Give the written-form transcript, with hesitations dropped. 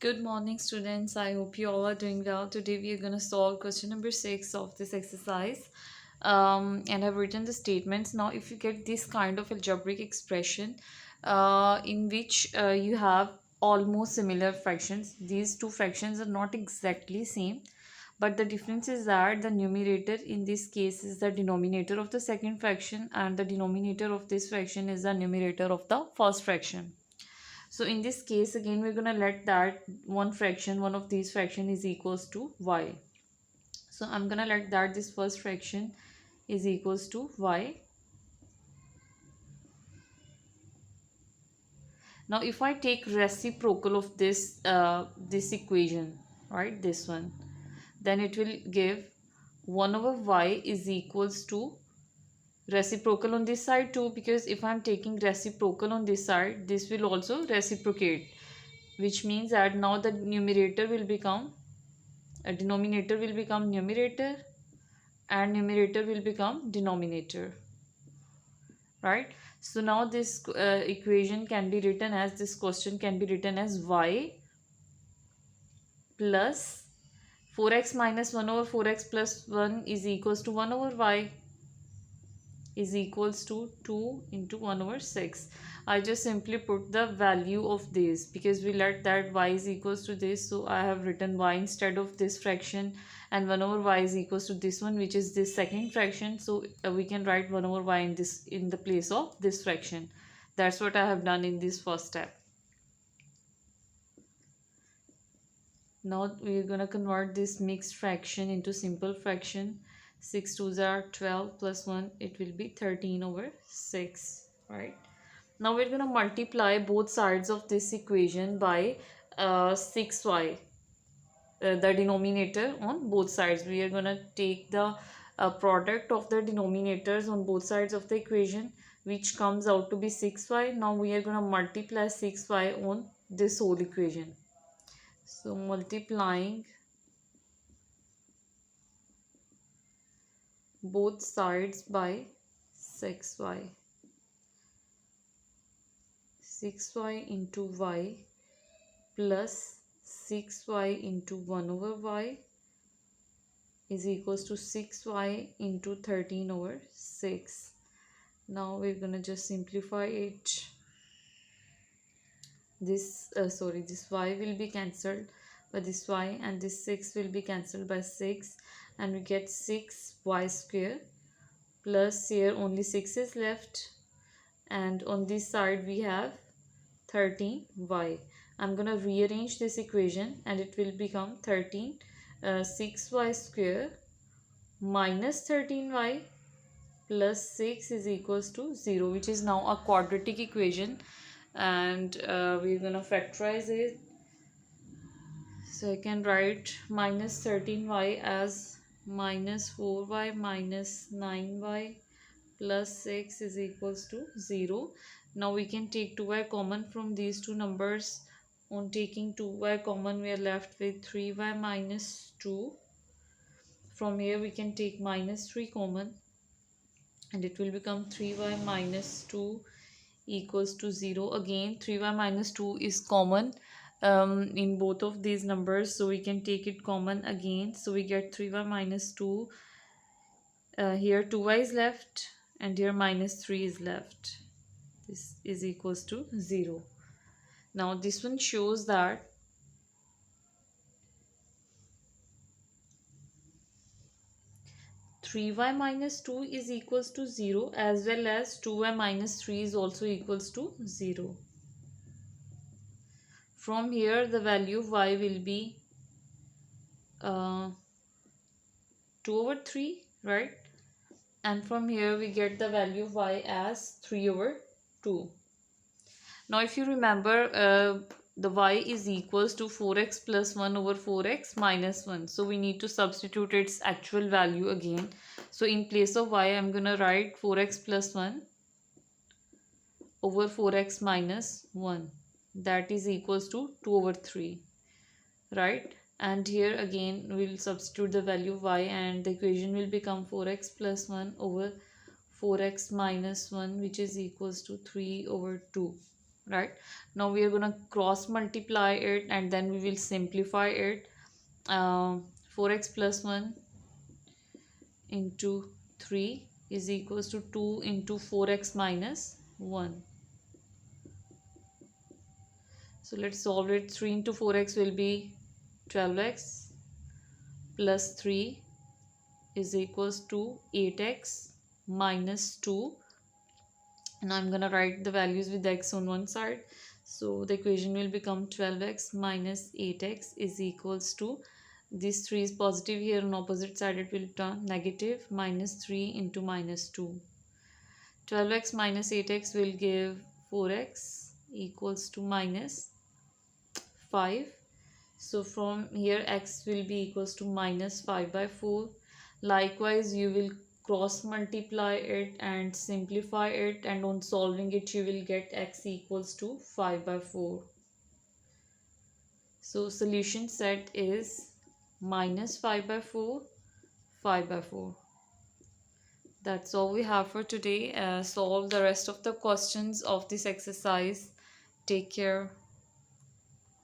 Good morning, students. I hope you all are doing well. Today we are going to solve question number 6 of this exercise. And I've written the statements. Now, if you get this kind of algebraic expression in which you have almost similar fractions, these two fractions are not exactly same, but the difference is that the numerator in this case is the denominator of the second fraction, and the denominator of this fraction is the numerator of the first fraction. So in this case, again, we're going to let that one of these fraction is equals to y. So I'm going to let that this first fraction is equals to y. Now if I take reciprocal of this equation, right, this one, then it will give 1 over y is equals to reciprocal on this side too, because if I'm taking reciprocal on this side, this will also reciprocate, which means that now the numerator will become a denominator will become numerator and numerator will become denominator, right? So now this equation can be written as, this question can be written as y plus 4x minus 1 over 4x plus 1 is equals to 1 over y is equals to 2 into 1 over 6. I just simply put the value of this because we let that y is equals to this. So I have written y instead of this fraction, and 1 over y is equals to this one, which is this second fraction. So we can write 1 over y in the place of this fraction. That's what I have done in this first step. Now we are going to convert this mixed fraction into simple fraction. 6 2s are 12 plus 1, it will be 13 over 6, right? Now we're going to multiply both sides of this equation by 6y, the denominator on both sides. We are going to take the product of the denominators on both sides of the equation, which comes out to be 6y. Now we are going to multiply 6y on this whole equation. So multiplying both sides by 6y. 6y into y plus 6y into 1 over y is equals to 6y into 13 over 6. Now we're gonna just simplify it. This y will be cancelled by this y, and this 6 will be cancelled by 6, and we get 6y square plus, here only 6 is left, and on this side we have 13y. I'm gonna rearrange this equation and it will become 6y square minus 13y plus 6 is equals to 0, which is now a quadratic equation, and we're gonna factorize it. So I can write minus 13y as minus 4y minus 9y plus 6 is equals to 0. Now we can take 2y common from these two numbers. On taking 2y common, we are left with 3y minus 2. From here we can take minus 3 common, and it will become 3y minus 2 equals to 0. Again 3y minus 2 is common in both of these numbers, so we can take it common again. So we get 3y minus 2. Here 2y is left and here minus 3 is left. This is equals to 0. Now this one shows that 3y minus 2 is equals to 0, as well as 2y minus 3 is also equals to 0. From here the value of y will be 2 over 3, right? And from here we get the value of y as 3 over 2. Now if you remember, the y is equals to 4x plus 1 over 4x minus 1. So we need to substitute its actual value again. So in place of y, I'm going to write 4x plus 1 over 4x minus 1. That is equals to 2 over 3, right? And here again we'll substitute the value of y, and the equation will become 4x plus 1 over 4x minus 1, which is equals to 3 over 2. right? Now we are gonna cross multiply it and then we will simplify it. 4x plus 1 into 3 is equals to 2 into 4x minus 1. So let's solve it. 3 into 4x will be 12x plus 3 is equals to 8x minus 2. And I'm gonna write the values with x on one side. So the equation will become 12x minus 8x is equals to, this 3 is positive here, on opposite side it will turn negative, minus 3 into minus 2. 12x minus 8x will give 4x equals to minus 5. So from here x will be equals to minus 5 by 4. Likewise you will cross multiply it and simplify it, and on solving it you will get x equals to 5 by 4. So solution set is minus 5 by 4, 5 by 4. That's all we have for today. Solve the rest of the questions of this exercise. Take care.